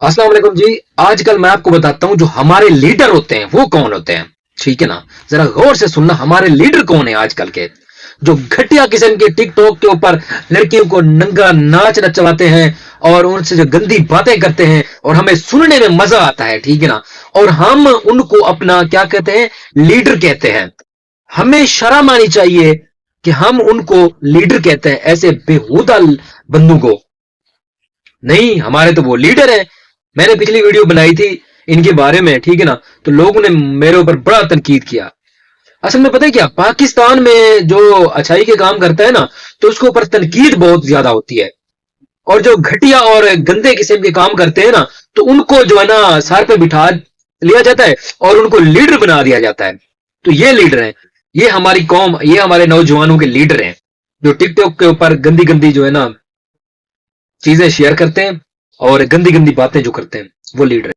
अस्सलाम वालेकुम जी। आजकल मैं आपको बताता हूँ जो हमारे लीडर होते हैं वो कौन होते हैं। ठीक है ना, जरा गौर से सुनना। हमारे लीडर कौन है आजकल के? जो घटिया किस्म के टिकटॉक के ऊपर लड़कियों को नंगा नाच नचवाते हैं और उनसे जो गंदी बातें करते हैं और हमें सुनने में मजा आता है। ठीक है ना, और हम उनको अपना क्या कहते हैं, लीडर कहते हैं। हमें शर्म आनी चाहिए कि हम उनको लीडर कहते हैं, ऐसे बेहुदा बंदों को। नहीं, हमारे तो वो लीडर हैं। मैंने पिछली वीडियो बनाई थी इनके बारे में, ठीक है ना, तो लोगों ने मेरे ऊपर बड़ा तनकीद किया। असल में पता है क्या, पाकिस्तान में जो अच्छाई के काम करता है ना, तो उसके ऊपर तनकीद बहुत ज्यादा होती है। और जो घटिया और गंदे किस्म के काम करते हैं ना, तो उनको जो है ना सर पे बिठा लिया जाता है और उनको लीडर बना दिया जाता है। तो ये लीडर हैं, ये हमारी कौम, ये हमारे नौजवानों के लीडर हैं, जो टिकटॉक के ऊपर गंदी गंदी जो है ना चीजें शेयर करते हैं और गंदी गंदी बातें जो करते हैं, वो लीडर हैं।